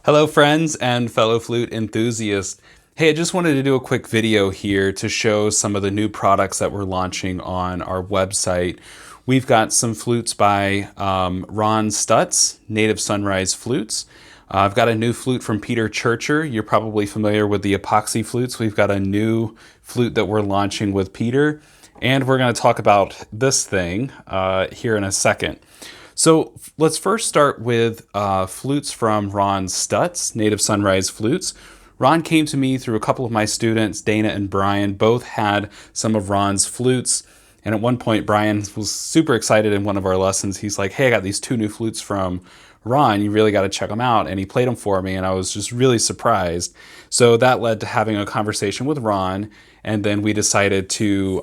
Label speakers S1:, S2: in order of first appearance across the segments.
S1: Hello friends and fellow flute enthusiasts. Hey, I just wanted to do a quick video here to show some of the new products that we're launching on our website. We've got some flutes by Ron Stutz, Native Sunrise Flutes. I've got a new flute from Peter Churcher. You're probably familiar with the epoxy flutes. We've got a new flute that we're launching with Peter, and we're going to talk about this thing here in a second. So let's first start with flutes from Ron Stutz, Native Sunrise Flutes. Ron came to me through a couple of my students, Dana and Brian. Both had some of Ron's flutes. And at one point, Brian was super excited in one of our lessons. He's like, hey, I got these two new flutes from Ron. You really got to check them out. And he played them for me, and I was just really surprised. So that led to having a conversation with Ron, and then we decided to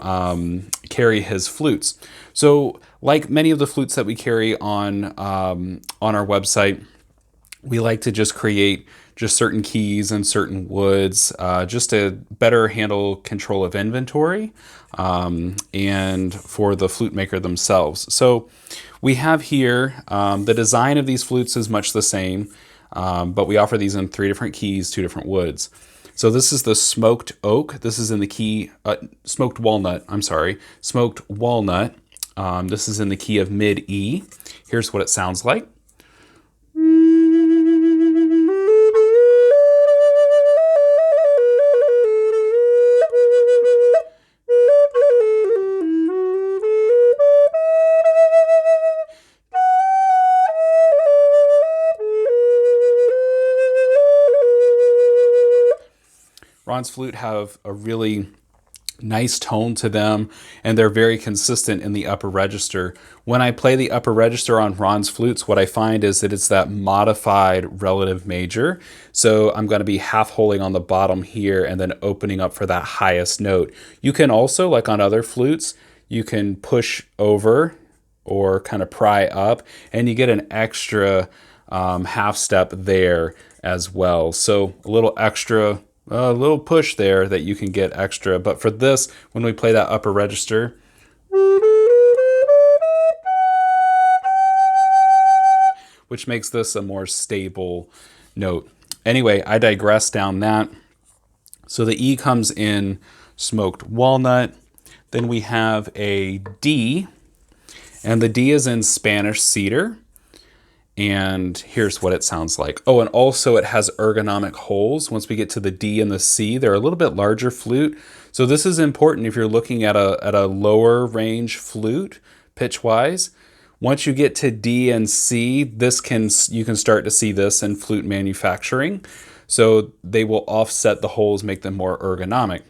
S1: carry his flutes. So like many of the flutes that we carry on our website, we like to just create just certain keys and certain woods just to better handle control of inventory and for the flute maker themselves. So we have here, the design of these flutes is much the same, but we offer these in 3 different keys, 2 different woods. So this is the smoked oak. This is in the key, smoked walnut, I'm sorry, smoked walnut. This is in the key of mid E. Here's what it sounds like. Ron's flute have a really nice tone to them, and they're very consistent in the upper register. When I play the upper register on Ron's flutes, what I find is that it's that modified relative major. So I'm going to be half holding on the bottom here and then opening up for that highest note. You can also, like on other flutes, you can push over or kind of pry up, and you get an extra half step there as well. So a little extra, a little push there that you can get extra. But for this, when we play that upper register, which makes this a more stable note. Anyway, I digress down that. So the E comes in smoked walnut. Then we have a D, and the D is in Spanish cedar. And here's what it sounds like. Oh, and also it has ergonomic holes. Once we get to the D and the C, they're a little bit larger flute. So this is important if you're looking at a lower range flute, pitch-wise. Once you get to D and C, you can start to see this in flute manufacturing. So they will offset the holes, make them more ergonomic.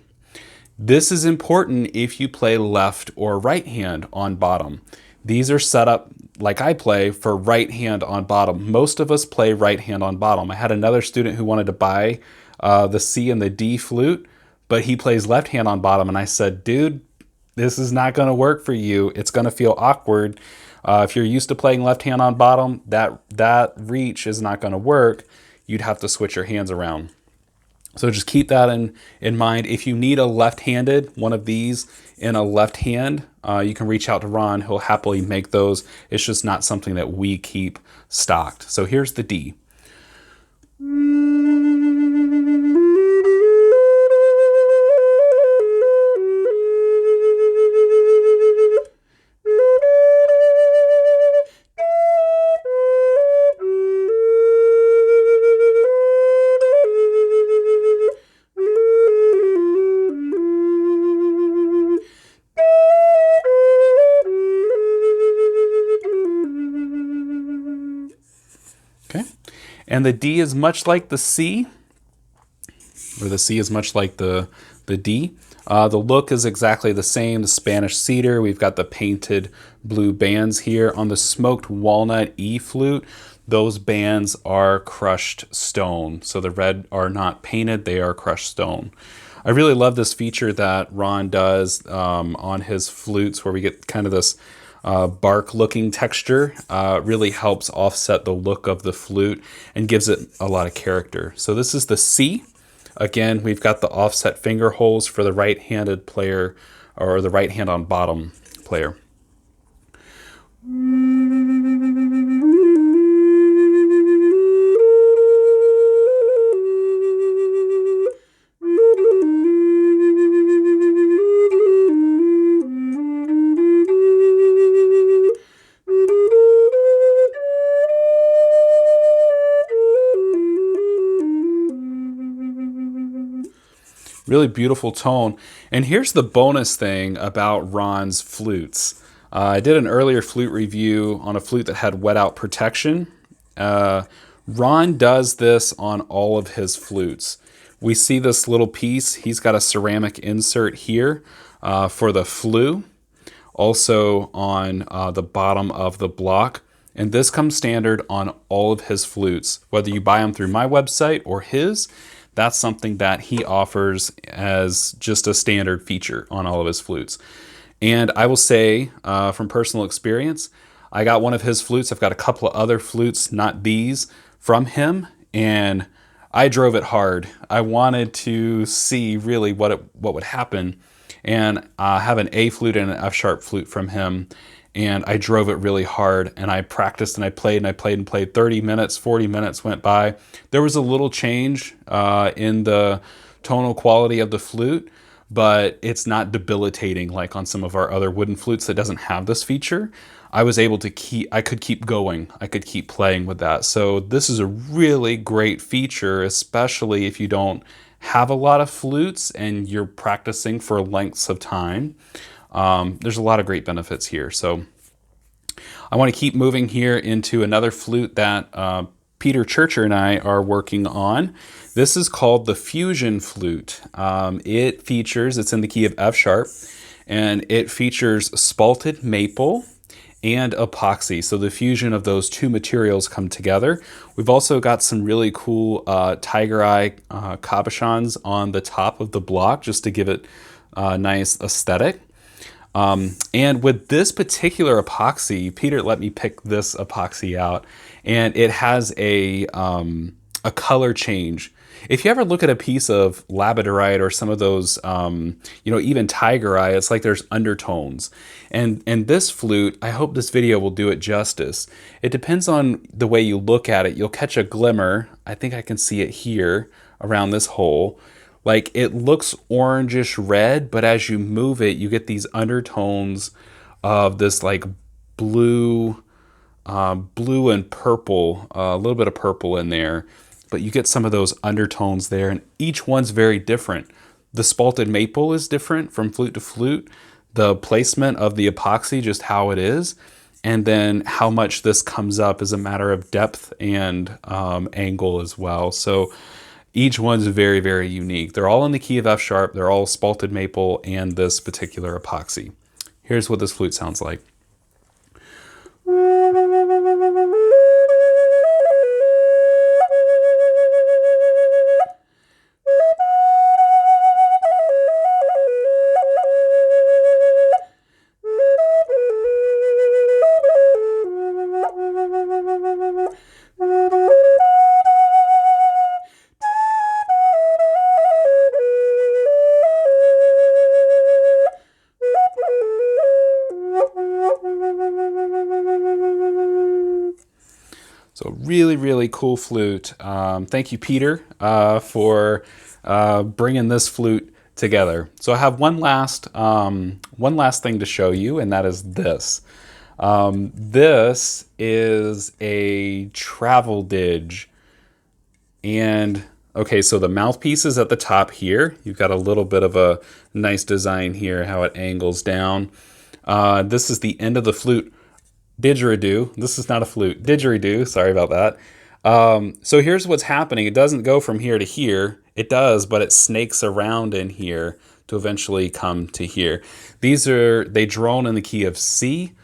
S1: This is important if you play left or right hand on bottom. These are set up like I play for right hand on bottom. Most of us play right hand on bottom. I had another student who wanted to buy the C and the D flute, but he plays left hand on bottom. And I said, dude, this is not going to work for you. It's going to feel awkward. If you're used to playing left hand on bottom, that reach is not going to work. You'd have to switch your hands around. So just keep that in mind. If you need a left-handed, one of these in a left hand, you can reach out to Ron. He'll happily make those. It's just not something that we keep stocked. So here's the D. Okay, and the D is much like the C, or the C is much like the D. The look is exactly the same. The Spanish cedar, we've got the painted blue bands here. On the smoked walnut E flute, those bands are crushed stone. So the red are not painted, they are crushed stone. I really love this feature that Ron does on his flutes, where we get kind of this bark looking texture. Really helps offset the look of the flute and gives it a lot of character. So this is the C. Again, we've got the offset finger holes for the right-handed player, or the right hand on bottom player. Really beautiful tone. And here's the bonus thing about Ron's flutes. I did an earlier flute review on a flute that had wet out protection. Ron does this on all of his flutes. We see this little piece. He's got a ceramic insert here for the flue, also on the bottom of the block. And this comes standard on all of his flutes. Whether you buy them through my website or his, that's something that he offers as just a standard feature on all of his flutes. And I will say from personal experience, I got one of his flutes. I've got a couple of other flutes, not these, from him, and I drove it hard. I wanted to see really what would happen, and I have an A flute and an F sharp flute from him, and I drove it really hard, and I practiced and I played and I played and played. 30 minutes, 40 minutes went by. There was a little change in the tonal quality of the flute, but it's not debilitating like on some of our other wooden flutes that doesn't have this feature. I was able to I could keep going. I could keep playing with that. So this is a really great feature, especially if you don't have a lot of flutes and you're practicing for lengths of time. There's a lot of great benefits here. So I want to keep moving here into another flute that Peter Churcher and I are working on. This is called the Fusion Flute. It's in the key of F sharp, and it features spalted maple and epoxy. So the fusion of those two materials come together. We've also got some really cool tiger eye cabochons on the top of the block just to give it a nice aesthetic. And with this particular epoxy, Peter let me pick this epoxy out, and it has a color change. If you ever look at a piece of labradorite or some of those, even tiger eye, it's like there's undertones. And this flute, I hope this video will do it justice. It depends on the way you look at it. You'll catch a glimmer. I think I can see it here around this hole. Like it looks orangish red, but as you move it, you get these undertones of this like blue and purple, a little bit of purple in there. But you get some of those undertones there, and each one's very different. The spalted maple is different from flute to flute. The placement of the epoxy, just how it is, and then how much this comes up is a matter of depth and angle as well. So each one's very, very unique. They're all in the key of F sharp. They're all spalted maple and this particular epoxy. Here's what this flute sounds like. So really, really cool flute. Thank you, Peter, for bringing this flute together. So I have one last thing to show you, and that is this. This is a travel Didge. And okay, so the mouthpiece is at the top here. You've got a little bit of a nice design here, how it angles down. This is the end of the flute. Didgeridoo. This is not a flute. Didgeridoo. Sorry about that. So here's what's happening. It doesn't go from here to here. It does, but it snakes around in here to eventually come to here. They drone in the key of C.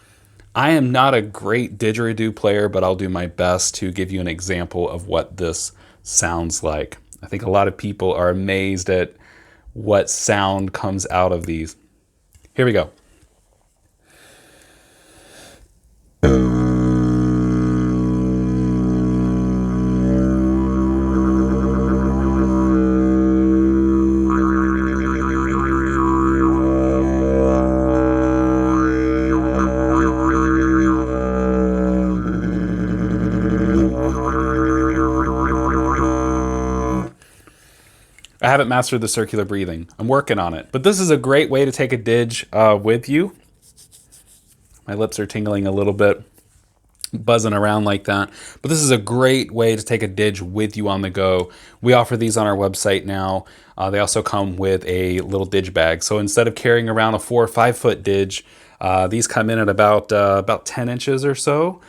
S1: I am not a great didgeridoo player, but I'll do my best to give you an example of what this sounds like. I think a lot of people are amazed at what sound comes out of these. Here we go. I haven't mastered the circular breathing. I'm working on it. But this is a great way to take a Didge with you. My lips are tingling a little bit. buzzing around like that. But this is a great way to take a Didge with you on the go. We offer these on our website now. They also come with a little Didge bag. So instead of carrying around a 4 or 5 foot Didge, these come in at about 10 inches or so.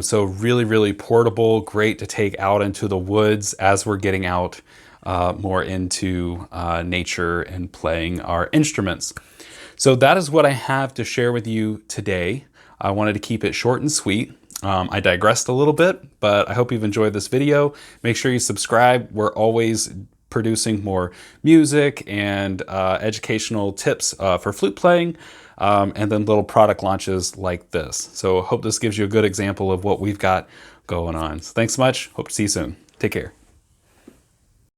S1: So really, really portable, great to take out into the woods as we're getting out more into nature and playing our instruments. So that is what I have to share with you today. I wanted to keep it short and sweet. I digressed a little bit, but I hope you've enjoyed this video. Make sure you subscribe. We're always producing more music and educational tips for flute playing, and then little product launches like this. So I hope this gives you a good example of what we've got going on. So thanks so much. Hope to see you soon. Take care.